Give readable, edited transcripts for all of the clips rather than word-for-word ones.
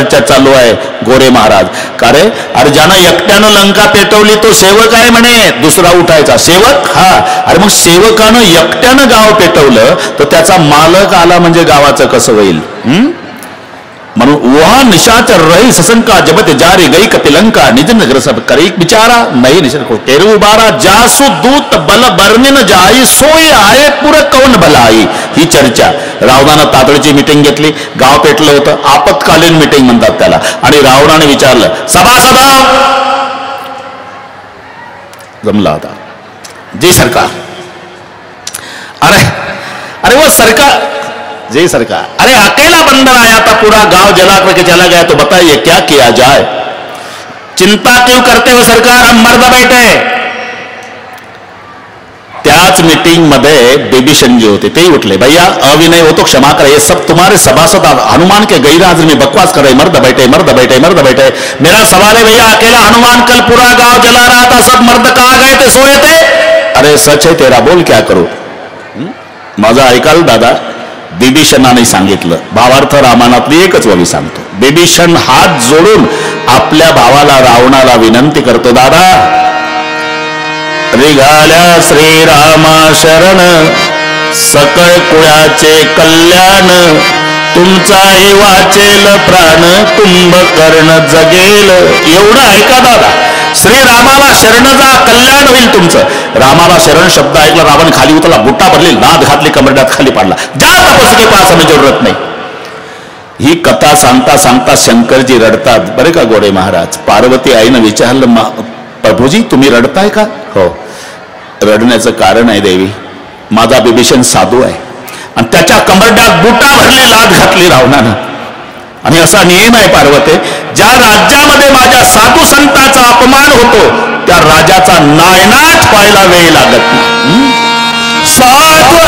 चर्चा चालू आहे गोरे महाराज. का रे? अरे ज्यानं एकट्यानं लंका पेटवली तो सेवक आहे म्हणे, दुसरा उठायचा सेवक. हा, अरे मग सेवकानं एकट्यानं गाव पेटवलं तर त्याचा मालक आला म्हणजे गावाचं कसं होईल? म्हणून वहां निशाचर रही ससंका जबत जारी गई कपिलंका निज नगर सब करे बिचारा नहीं निशर को तेरे उबारा जासु दूत बल बरने न जाई सोय आहे पुर कौन भलाई. ही चर्चा. रावणानं तातडीची मिटिंग घेतली, गाव पेटलं होतं, आपत्कालीन मिटिंग म्हणतात त्याला. आणि रावणाने विचारलं सभासद जमला होता जी सरकार. अरे अरे वो सरकार जी सरकार, अरे अकेला बंदर आया था पूरा गांव जला करके चला गया, तो बताइए क्या किया जाए? चिंता क्यों करते हो सरकार, हम मर्द बैठे. त्याच मीटिंग मध्ये बिभीषण जी होते तेही उठले, भैया अविनय हो तो क्षमा करे, ये सब तुम्हारे सभासद हनुमान के गैरहाजिर में बकवास कर रहे, मर्द बैठे मर्द बैठे मर्द बैठे. मेरा सवाल है भैया, अकेला हनुमान कल पूरा गांव जला रहा था, सब मर्द कहां गए थे, सोए थे? अरे सच है तेरा, बोल क्या करू. माझा ऐकाल दादा. बिभीषणाने सांगितलं. भावार्थ रामायणातली एकच वही सांगतो. बिभीषण हात जोडून आपल्या भावाला रावणाला विनंती करतो, दादा निघाल्या श्रीरामा शरण, सकळ कुळाचे कल्याण, तुमचाही वाचेल प्राण, कुंभकर्ण जगेल. एवढं ऐका दादा, श्रीरामाला शरण जा, कल्याण होईल तुमचं. रामाला शरण शब्द ऐकला, रावण खाली उतरला, बुट्टा भरली, नाद घातली, कमरड्यात खाली पाडला. जा तपस के पास, हमें जरूरत नाही. ही कथा सांगता सांगता शंकरजी रडतात बरे का गोरे महाराज. पार्वती आईनं विचारलं, प्रभूजी तुम्ही रडताय का? हो, रडण्याचं कारण आहे देवी, माझा बिभीषण साधू आहे आणि त्याच्या कमरड्यात बुटा भरली, लाद घातली रावणानं. आणि असा नियम आहे पार्वते, ज्या राज्यामध्ये माझ्या साधू संतांचा अपमान होतो त्या राजाचा नायनाट व्हायला वेळ लागत नाही. साधू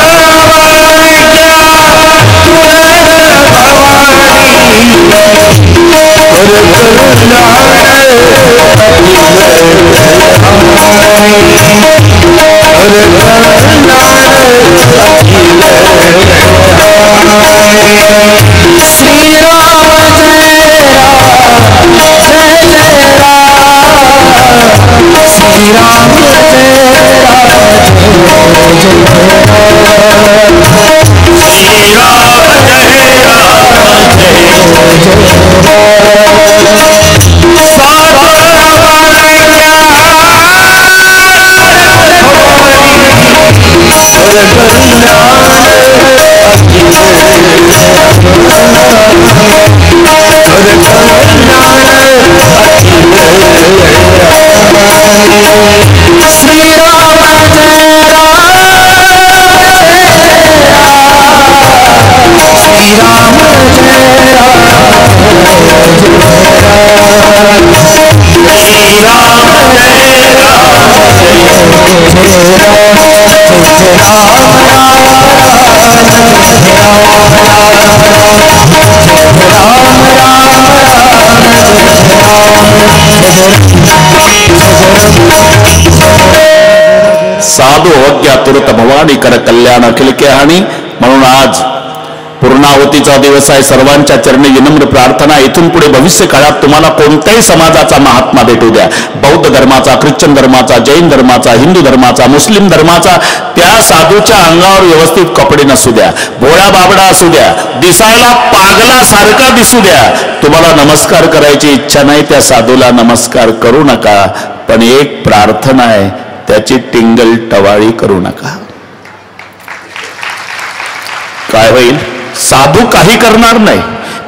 साधू अवज्ञा तुरत भवानी कर कल्याण अखिल केहाणी. म्हणून आज पूर्णाहुतीचा दिवस आहे. सर्वांच्या चरणी विनम्र प्रार्थना, इथून पुढे भविष्य काळात तुम्हाला कोणत्याही समाजाचा महात्मा भेटू द्या, बौद्ध धर्माचा, ख्रिश्चन धर्माचा, जैन धर्माचा, हिंदू धर्माचा, मुस्लिम धर्माचा, त्या साधूच्या अंगावर व्यवस्थित कपडे नसू द्या, भोळा बाबडा असू द्या, दिसायला पागलासारखा दिसू द्या, तुम्हाला नमस्कार करायची इच्छा नाही त्या साधूला नमस्कार करू नका. पण एक प्रार्थना आहे, त्याची टिंगल टवाळी करू नका. काय होईल? साधू काही करणार नाही,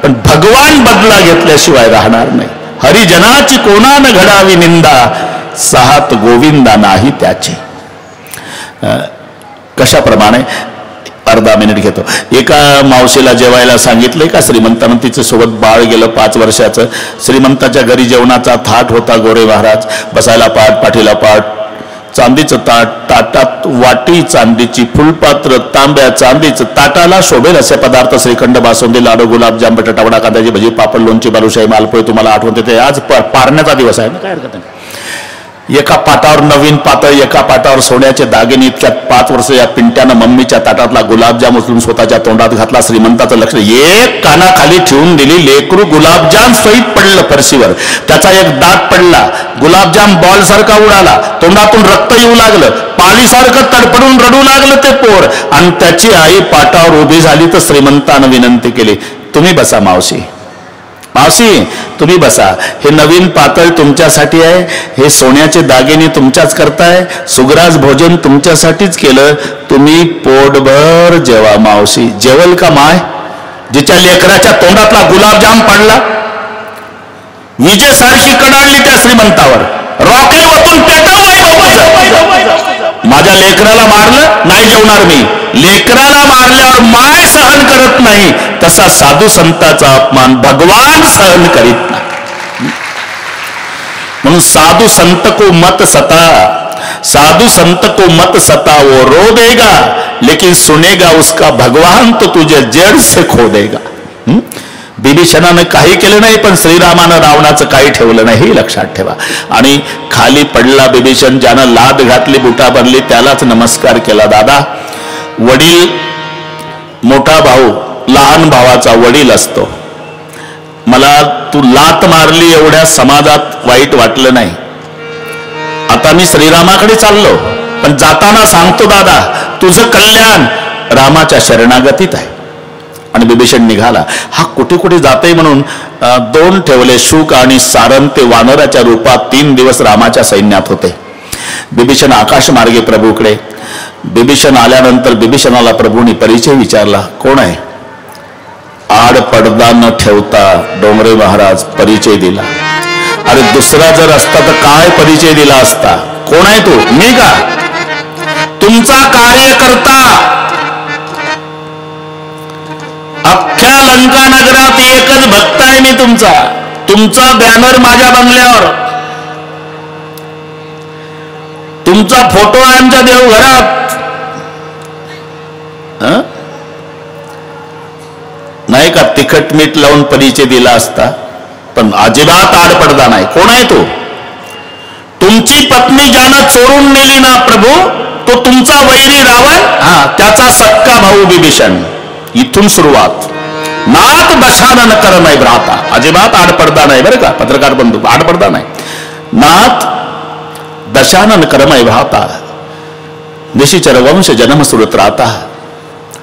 पण भगवान बदला घेतल्याशिवाय राहणार नाही. हरिजनाची कोणानं घडावी निंदा, साहत गोविंदा नाही त्याची. कशाप्रमाणे? अर्धा मिनिट घेतो. एका मावशीला जेवायला सांगितले का श्रीमंतानं, तिचं सोबत बाळ गेलं 5 वर्षाचं. श्रीमंताच्या घरी जेवणाचा थाट होता. गोरे महाराज बसायला पाठ, पाठीला पाठ, चांदीचं ताट, ताटात वाटी चांदीची, फुलपात्र तांब्या चांदीचं, ताटाला शोभेल असे पदार्थ श्रीखंड, बासुंदी, लाडू, गुलाबजाम, बटाटा वडा, कांद्याची भजी, पापड, लोणची, बालुशाही, मालपोळी. तुम्हाला आठवण येते आज पारण्याचा दिवस आहे ना, काय हरकत नाही. एका पाटावर नवीन पातळ, एका पाटावर सोन्याचे दागिने. इतक्यात 5 वर्ष या पिंट्यानं मम्मीच्या ताटातला गुलाबजाम उचलून स्वतःच्या तोंडात घातला. श्रीमंताचं लक्ष एक कानाखाली ठेवून दिली. लेकरू गुलाबजाम सहित पडलं फरशीवर. त्याचा एक दात पडला. गुलाबजाम बॉल सारखा उडाला. तोंडातून रक्त येऊ लागलं. पालीसारखं तडपडून रडू लागलं ते पोर. आणि त्याची आई पाटावर उभी झाली तर श्रीमंतानं विनंती केली, तुम्ही बसा मावशी, मावशी तुम्ही बसा. हे नवीन पातळ तुमच्यासाठी आहे. हे सोन्याचे दागिने तुमच्याच करताय. सुग्रास भोजन तुमच्यासाठीच केलं. तुम्ही पोटभर जेवा मावशी. जेवल का माय? जिच्या लेकराच्या तोंडातला गुलाबजाम पडला. विजेसारखी कडाडली त्या श्रीमंतावर. रॉकेल वतून माझ्या लेकराला मारलं नाही जेवणार मी. लेकराला मारल्यावर माय सहन करत नाही, तसा साधू संताचा अपमान भगवान सहन करीत नाही. म्हणून साधू संत को मत सता, साधू संत को मत सता, वो रो देगा लेकिन सुनेगा उसका भगवान तो तुझे जड़ से खो देगा. बिभीषणानं काही केलं नाही, पण श्रीरामानं रावणाचं काही ठेवलं नाही, हे लक्षात ठेवा. आणि खाली पडला बिभीषण. ज्यानं लाद घातली, बुटा बनली, त्यालाच नमस्कार केला. दादा, वडील मोठा भाऊ लहान भावाचा वडील असतो. मला तू लात मारली एवढ्या समाजात वाईट वाटलं नाही. आता मी श्रीरामाकडे चाललो, पण जाताना सांगतो दादा, तुझं कल्याण रामाच्या शरणागतीत आहे. आणि बिभीषण निघाला. हा कुठे कुठे जाते म्हणून 2 ठेवले. शुक आणि सारन ते वानराच्या रूपात 3 दिवस रामाच्या सैन्यात होते. बिभीषण आकाश मार्गे प्रभूकडे. बिभीषण आल्यानंतर बिभीषणाला प्रभूंनी परिचय विचारला. कोण आहे? आड पडदा न ठेवता डोंगरे महाराज परिचय दिला. अरे दुसरा जर असता तर काय परिचय दिला असता? कोण आहे तू? मी का? तुमचा कार्यकर्ता. अख्ख्या लंका नगरात एकच भक्त आहे मी तुमचा. तुमचा बॅनर माझ्या बंगल्यावर, तुमचा फोटो आहे आमच्या देवघरात. नाही का तिखट मीठ लावून परिचय दिला असता, पण अजिबात आडपडदा नाही. कोण आहे तो? तुमची पत्नी ज्यानं चोरून नेली ना प्रभू, तो तुमचा वैरी रावण, त्याचा सक्का भाऊ बिभीषण. इथून सुरुवात. नाथ दशानन करमय भ्राता. अजिबात आडपडदा नाही बरं का पत्रकार बंधू, आडपडदा नाही. नाथ दशानन करमय भ्राता, निशिचर वंश जन्म सुरत राहता.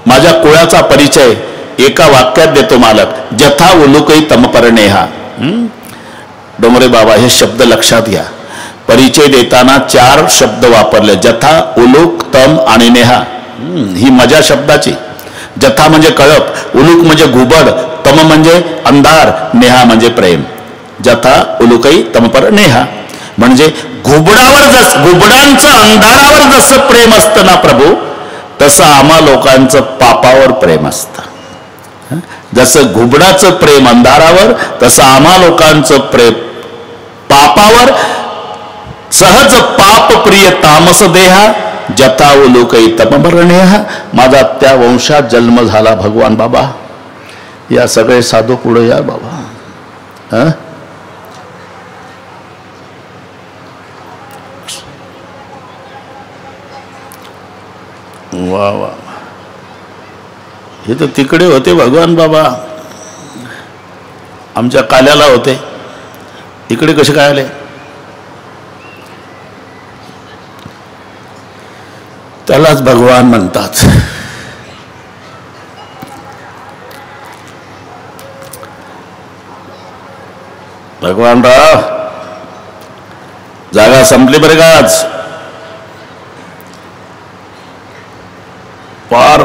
माझ्या कुळाचा परिचय एका वाक्यात देतो मालक. जथा उलुकई तमपर नेहा. डोंगरे बाबा हे शब्द लक्षात घ्या. परिचय देताना 4 शब्द वापरले. जथा, उलुक, तम आणि नेहा. ही मजा शब्दाची. जथा म्हणजे कळप, उलुक म्हणजे घुबड, तम म्हणजे अंधार, नेहा म्हणजे प्रेम. जथा उलुकई तमपर नेहा म्हणजे घुबडांचं अंधारावर जसं प्रेम असतं ना प्रभू, तसं आम्हा लोकांचं पापावर प्रेम असतं. जसं घुबडाचं प्रेम अंधारावर, तसं आम्हा लोकांचं प्रेम पापावर. सहज पाप प्रिय तामस देहा, जता उलुकई तमपर नेहा. माझा त्या वंशात जन्म झाला भगवान बाबा. या सगळे साधू पुढे या बाबा. वा वा, हे तर तिकडे होते भगवान बाबा, आमच्या काल्याला होते. इकडे कसे काय आले? त्यालाच भगवान म्हणतात. भगवानराव, जागा संपली बरं का आज. पार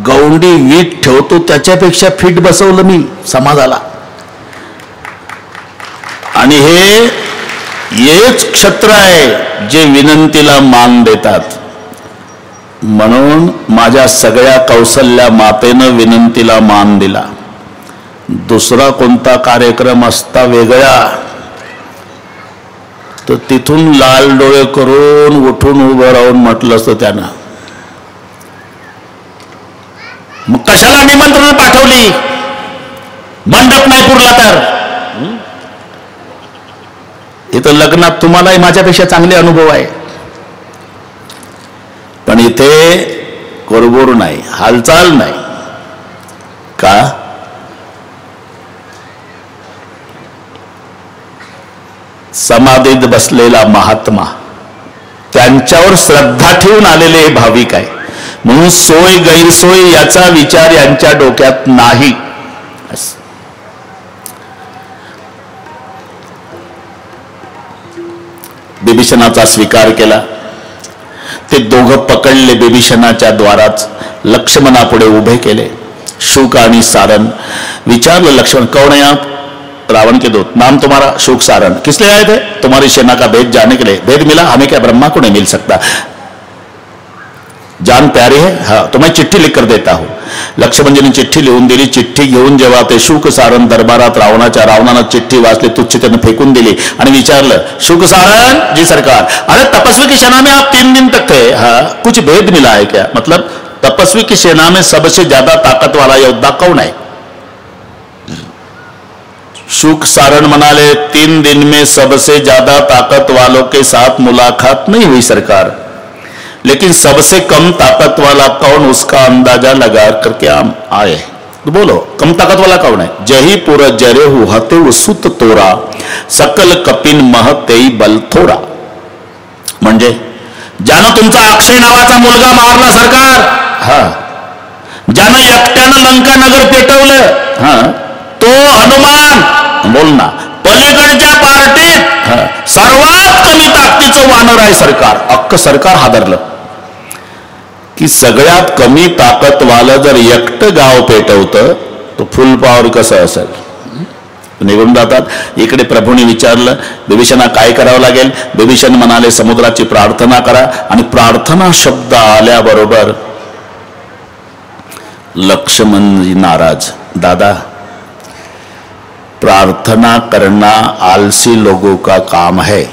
गौंडी वीट ठेवतो त्याच्यापेक्षा फिट बसवलं मी समाजाला. आणि हेच क्षत्र आहे जे विनंतीला मान देतात. म्हणून माझ्या सगळ्या कौशल्या मातेनं विनंतीला मान दिला. दुसरा कोणता कार्यक्रम असता वेगळा तर तिथून लाल डोळे करून उठून उभं राहून म्हटलं असतं त्यानं, मग कशाला निमंत्रण पाठवली? मंडप नाही पुरला तर तिथं लग्नात तुम्हालाही माझ्यापेक्षा चांगले अनुभव आहे, पण इथे कुरबुर नाही, हालचाल नाही. का? समाधीत बसलेला महात्मा, त्यांच्यावर श्रद्धा ठेवून आलेले हे भाविक आहे, म्हणून सोय गैरसोय याचा विचार यांच्या डोक्यात नाही. बिभीषणाचा स्वीकार केला. ते दोघं पकडले, बिभीषणाच्या द्वाराच लक्ष्मणापुढे उभे केले. शुक आणि सारन. विचारलं लक्ष्मण, कौन है आप? रावण के दूत. नाम तुम्हारा? शुक सारन. किस लिए आए थे? तुम्हारी सेना का भेद जानने के लिए. भेद मिला? हमें क्या ब्रह्मा को नहीं मिल सकता. जान प्यारी है? हाँ, तो मैं चिट्ठी लिख कर देता हूं. लक्ष्मणजीने चिठ्ठी लिहून दिली. चिठ्ठी घेऊन जेव्हा ते शुक सारन दरबारात रावणानं चिठ्ठी वाचली, तुच्छ त्यानं फेकून दिली आणि विचारलं, शुक सारन? जी सरकार. अरे तपस्वी की सेना में आप 3 दिन तक थे, हाँ, कुछ भेद मिला है क्या? मतलब तपस्वी की सेना में सबसे ज्यादा ताकत वाला योद्धा कौन है? शुक सारण म्हणाले, 3 दिन में सबसे ज्यादा ताकत वालों के साथ मुलाकात नहीं हुई सरकार, लेकिन सबसे कम ताकत वाला कौन, उसका अंदाजा लगा करके हम आए. तो बोलो, कम ताकत वाला कौन है? जही पुर जरे हते सुत तोरा, सकल कपिन महतेई बल थोरा. म्हणजे ज्यानं तुमचा अक्षय नावाचा मुलगा मारला सरकार, हा, ज्यानं एकट्यानं लंका नगर पेटवलं, हा, तो हनुमान, बोल ना, पलीकडच्या पार्टीत सर्वात कमी ताकदीचं वानर आहे सरकार. अख्ख सरकार हादरलं की सगळ्यात कमी ताकदवालं जर एकटं गाव पेटवतं तो फुल पॉवर कसं असेल. निघून जातात. इकडे प्रभूने विचारलं, बिभीषणा काय करावं लागेल? बिभीषण म्हणाले, समुद्राची प्रार्थना करा. आणि प्रार्थना शब्द आल्याबरोबर लक्ष्मणजी नाराज. दादा, प्रार्थना करना आलसी लोगों का काम है.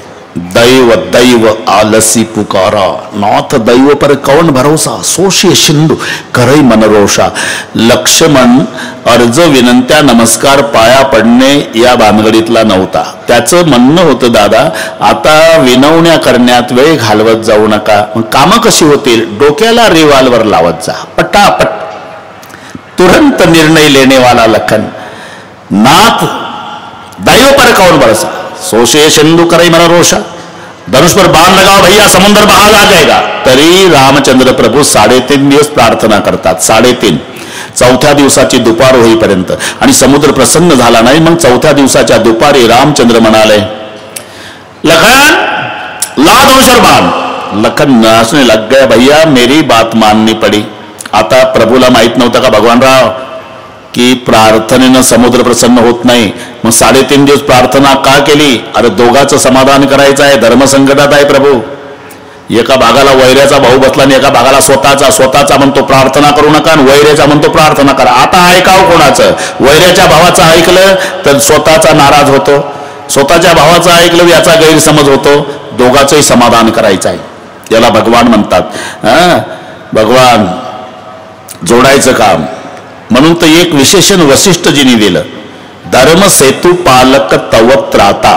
दैव दैव आलसी पुकारा, नाथ दैव पर कौन भरोसा, सोशी सिंधू करई मनरोषा. लक्ष्मण अर्ज विनंत्या नमस्कार पाया पडणे या भानगडीतला नव्हता. त्याचं म्हणणं होतं, दादा आता विनवण्या करण्यात वेळ घालवत जाऊ नका, कामं कशी होतील, डोक्याला रिव्हॉल्वर लावत जा, पटापट. तुरंत निर्णय लेने वाला लखन. नाथ दैव पर कौन भरोसा, सोशे सिंधु करई मनरोषा. धनुष पर बाण लगाओ भैया, समुद्र बाहर आ जाएगा. तरी रामचंद्र प्रभू 3.5 दिवस प्रार्थना करतात. 3.5. 4थ्या दिवसाची दुपार होईपर्यंत. आणि समुद्र प्रसन्न झाला नाही. मग 4थ्या दिवसाच्या दुपारी रामचंद्र म्हणाले, लखन ला धनुष पर बाण. लखन नाचने लग गया, भैया मेरी बात माननी पड़ी. आता प्रभूला माहित नव्हतं का भगवानराव की प्रार्थनेनं समुद्र प्रसन्न होत नाही. मग 3.5 दिवस प्रार्थना का केली? अरे दोघांचं समाधान करायचं आहे, धर्मसंकटात आहे प्रभू. एका भागाला वैऱ्याचा भाऊ बसला आणि एका भागाला स्वतःचा म्हणतो प्रार्थना करू नका, आणि वैऱ्याचा म्हणतो प्रार्थना करा. आता ऐकाव कोणाचं? वैऱ्याच्या भावाचं ऐकलं तर स्वतःचा नाराज होतो, स्वतःच्या भावाचं ऐकलं याचा गैरसमज होतो. दोघांचंही समाधान करायचं आहे. याला भगवान म्हणतात. भगवान जोडायचं काम. म्हणून तर एक विशेषण वसिष्ठजींनी दिलं, धर्म सेतू पालक तव त्राता.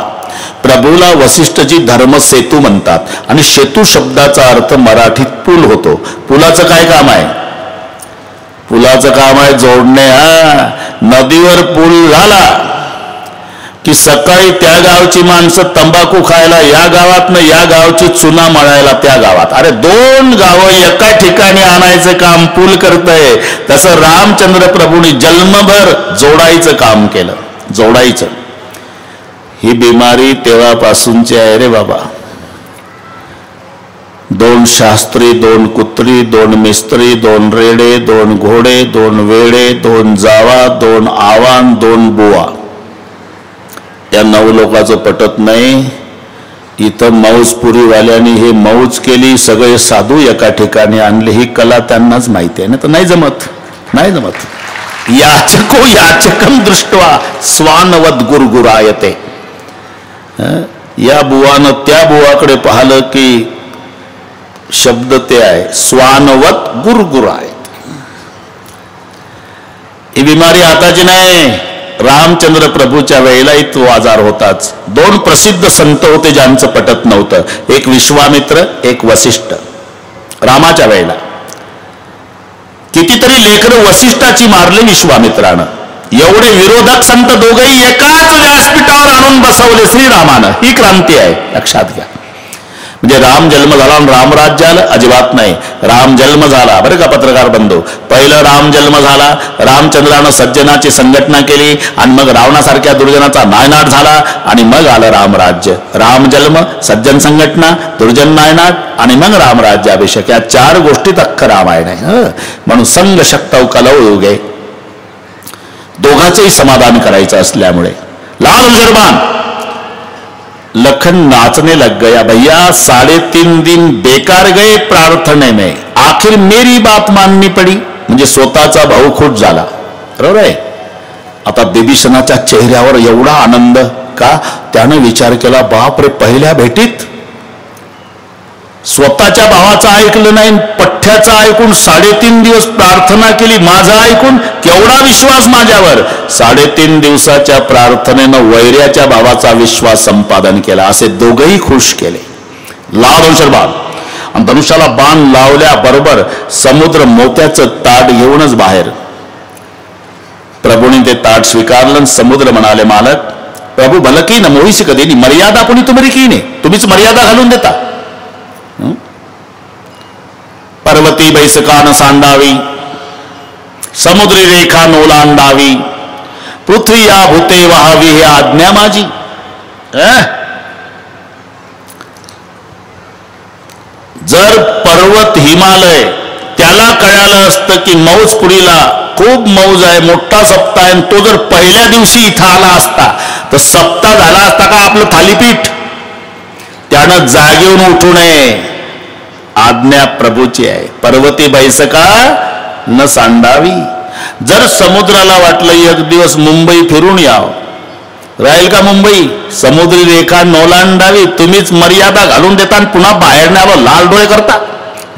प्रभूला वसिष्ठजी धर्म सेतू म्हणतात. आणि सेतू शब्दाचा अर्थ मराठीत पूल होतो. पुलाचं काय काम आहे? पुलाचं काम आहे जोडणे. नदीवर पूल झाला की सकाळी त्या गावची माणसं तंबाखू खायला या गावातनं, या गावची चुना मळायला त्या गावात. अरे 2 गावं एका ठिकाणी आणायचं काम पूल करतंय. तसं रामचंद्र प्रभूंनी जन्मभर जोडायचं काम केलं. जोडायचं. ही बिमारी तेव्हापासूनची आहे रे बाबा. 2 शास्त्री, 2 कुत्री, 2 मिस्त्री, 2 रेडे, 2 घोडे, 2 वेडे, 2 जावा, 2 आवान, 2 बुवा. या 9 लोकांचं पटत नाही. इथं मौजपुरीवाल्यांनी हे मौज केली, सगळे साधू एका ठिकाणी आणले. ही कला त्यांनाच माहिती आहे ना, तर नाही जमत, नाही जमत. याचको याचकम दृष्टवा स्वानवत गुरगुरायते. या बुवानं त्या बुवाकडे पाहिलं की शब्द ते आहे स्वानवत गुरगुरायते. ही बिमारी आताची नाही, रामचंद्र प्रभूच्या वेळेलाही तो आजार होताच. दोन प्रसिद्ध संत होते ज्यांचं पटत नव्हतं, एक विश्वामित्र, एक वसिष्ठ. रामाच्या वेळेला कितीतरी लेकरं वसिष्ठाची मारले विश्वामित्रानं. एवढे विरोधक संत दोघेही एकाच व्यासपीठावर आणून बसवले श्रीरामानं. ही क्रांती आहे, लक्षात घ्या. म्हणजे राम जन्म झाला आणि रामराज्य आलं? अजिबात नाही. राम जन्म झाला बरं का पत्रकार बंधू. पहिलं राम जन्म झाला, रामचंद्रानं सज्जनाची संघटना केली आणि मग रावणासारख्या दुर्जनाचा नायनाट झाला आणि मग आलं रामराज्य. राम जन्म, सज्जन संघटना, दुर्जन नायनाट आणि मग रामराज्याभिषेक. या चार गोष्टीत अख्खं रामायण आहे. म्हणून संग शक्तौ कलौ युगे, दोघांचंही समाधान करायचं असल्यामुळे. लाल जरबान लखन नाचने लग गया, भैया 3.5 दिन बेकार गए प्रार्थने में, आखिर मेरी बात माननी पडी. म्हणजे स्वतःचा भाऊ खुश झाला. बरोबर आहे. आता बिभीषणाच्या चेहऱ्यावर एवढा आनंद का? त्यानं विचार केला, बापरे, पहिल्या भेटीत स्वतःच्या भावाचं ऐकलं नाही, पठ्ठ्याचं ऐकून 3.5 दिवस प्रार्थना केली, माझं ऐकून केवढा विश्वास माझ्यावर. 3.5 दिवसाच्या प्रार्थनेनं वैर्याच्या भावाचा विश्वास संपादन केला. असे दोघेही खुश केले. लाल बाण आणि धनुष्याला बाण लावल्याबरोबर समुद्र मोत्याचं ताट घेऊनच बाहेर. प्रभूने ते ताट स्वीकारलं. समुद्र म्हणाले, मालक प्रभू भलं की न मोहिशी कधी मर्यादा कोणी तुम्ही की नाही, तुम्हीच मर्यादा घालून देता. पर्वती बैसकान सांडावी, समुद्री रेखा नोलांडावी, पृथ्वी या भूते व्हावी हे आज्ञा माझी. जर पर्वत हिमालय त्याला कळालं असतं की मौज पुरीला खूप मौज आहे, मोठा सप्ताह आहे, तो जर पहिल्या दिवशी इथं आला असता तर सप्ताह झाला असता का आपलं थालीपीठ. त्यानं जागेऊन उठू नये, आज्ञा प्रभूची आहे. पर्वती बैसका न सांडावी. जर समुद्राला वाटलं एक दिवस मुंबई फिरून यावं, राहील का मुंबई? समुद्री रेखा नोलांडावी, तुम्हीच मर्यादा घालून देता आणि पुन्हा बाहेर न्यावं, लाल डोळे करता.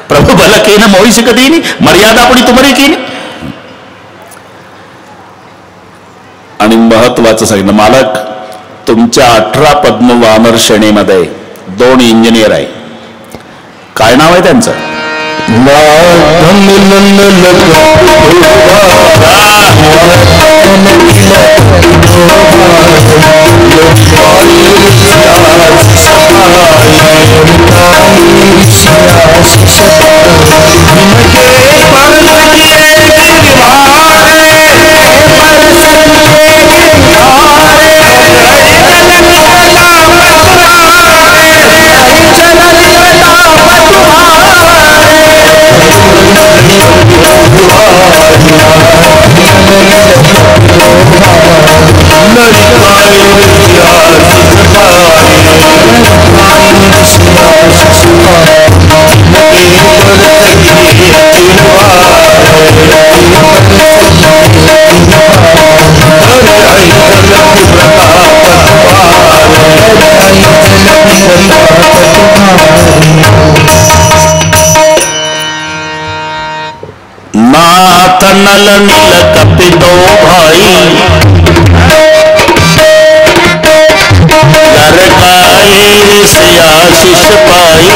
प्रभू भलं की न मोही शकत नाही, मर्यादा कोणी तुम्हाला की नाही. आणि महत्वाचं सांगितलं, मालक तुमच्या 18 पद्म वानर श्रेणीमध्ये 2 इंजिनियर आहे. काय नाव आहे त्यांचं? नाथ नल नील कपितो भाई, लरकाई सिया शिष पाई,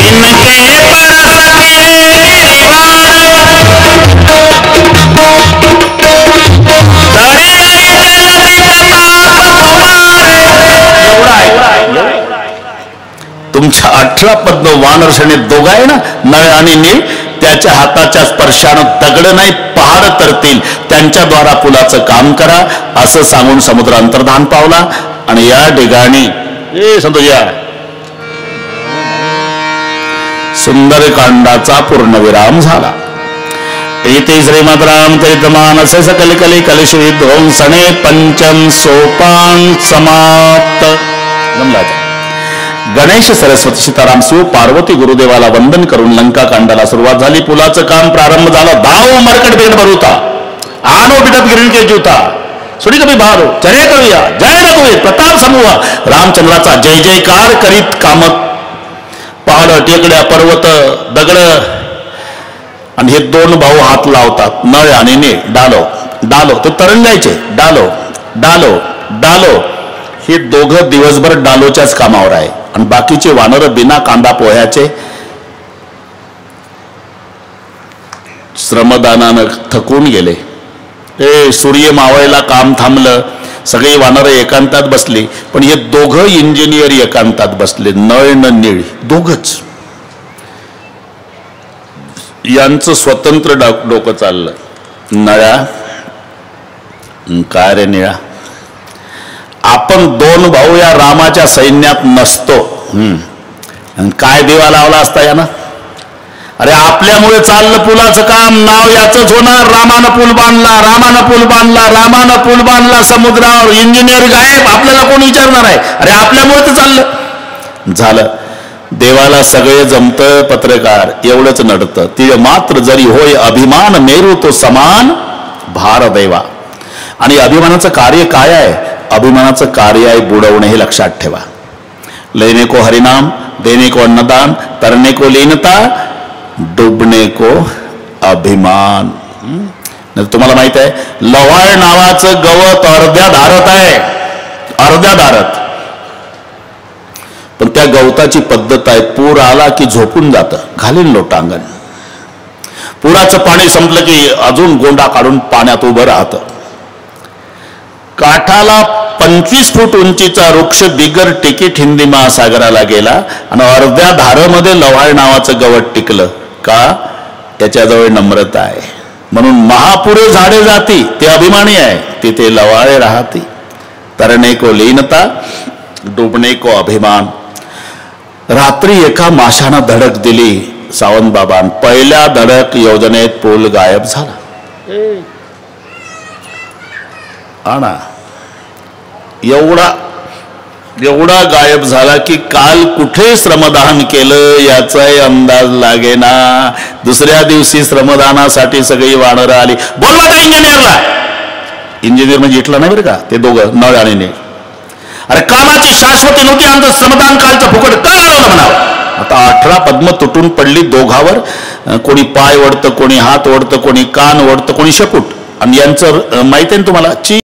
इनके तुमच्या 18 पद्म वानर श्रेणीत दोघं आहे ना, नळ आणि नील, त्याच्या हाताच्या स्पर्शानं दगड नाही पहाड तरतील, त्यांच्याद्वारा पुलाचं काम करा असं सांगून समुद्र अंतर्धान पावला. आणि या ठिकाणी संतोषया सुंदरकांडाचा पूर्णविराम झाला. इति श्रीमद रामचरितमानस सकल कली कलश्री ध्वंसने 5म सोपान समाप्त. गणेश सरस्वती सीताराम शिव पार्वती गुरुदेवाला वंदन करून लंका कांडाला सुरुवात झाली. पुलाचं काम प्रारंभ झालं. दाव मरकट बेट भरूता, आनो बिटत गिरण के जूता, सुडी कभी भारो चरे करूया, जय रघुवीर प्रताप समूह. रामचंद्राचा जय जयकार करीत कामत पहाड टेकड्या पर्वत दगड आणि हे दोन भाऊ हात लावतात, नळ आणि नीळ, डालो डालो, ते तरंगायचे, डालो डालो डालो. हे दोघं दिवसभर डालोच्याच कामावर आहे आणि बाकीचे वानर बिना कांदा पोह्याचे श्रमदानानं थकून गेले. ते सूर्य मावळायला काम थांबलं, सगळी वानरं एकांतात बसली, पण हे दोघं इंजिनियर एकांतात बसले, नळ न नीळ, दोघच. यांचं स्वतंत्र डोकं चाललं. नळा, काय रे निळा, आपण दोन भाऊ या रामाच्या सैन्यात नसतो, काय दिवा लावला असता यानं? अरे आपल्यामुळे चाललं पुलाचं काम, नाव याचंच होणार. रामानं पूल बांधला, रामानं पूल बांधला, रामानं पूल बांधला समुद्रावर, इंजिनियर गायब, आपल्याला कोण विचारणार आहे? अरे आपल्यामुळे तर चाललं. झालं, देवाला सगळे जमतं, पत्रकार एवढंच नडतं. ती मात्र जरी होय अभिमान मेरू तो समान भार देवा. आणि अभिमानाचं कार्य काय आहे? अभिमानाचं कार्य आहे बुडवणे, हे लक्षात ठेवा. लेने को हरिनाम, देने को अन्नदान, तरने को लीनता, डुबणे को अभिमान. तुम्हाला माहित आहे, लवाळ नावाचं गवत अर्ध्या धारत आहे, अर्ध्या धारत. पण त्या गवताची पद्धत आहे, पूर आला की झोपून जातं, घालीन लोटांगण. पुराचं पाणी संपलं की अजून गोंडा काढून पाण्यात उभं राहतं. काठाला 25 फूट उंचीचा वृक्ष बिगर तिकीट हिंदी महासागराला गेला आणि अर्ध्या धारमध्ये लव्हाळ नावाचं गवत टिकलं का? त्याच्याजवळ नम्रता आहे. म्हणून महापुरे झाडे जाती, ते अभिमानी आहे, तिथे लवाळे राहती. तरणे को लीनता, डुबणे को अभिमान. रात्री एका माशानं धडक दिली सावंत बाबा, पहिल्या धडक योजनेत पूल गायब झाला. आणा एवढा गायब झाला की काल कुठे श्रमदान केलं याचाही अंदाज लागेना. दुसऱ्या दिवशी श्रमदानासाठी सगळी वानरं आली. बोलवा त्या इंजिनियरला. इंजिनियर म्हणजे इटला नाही बरं का, ते दोघं नळ आणि नीळ. अरे कामाची शाश्वती नव्हती, आमचं श्रमदान कालचं फुकट का घालवलं म्हणावं. आता 18 पद्म तुटून पडली दोघावर. कोणी पाय ओढतं, कोणी हात ओढतं, कोणी कान ओढतं, कोणी शकूट. आणि यांचं माहिती आहे तुम्हाला,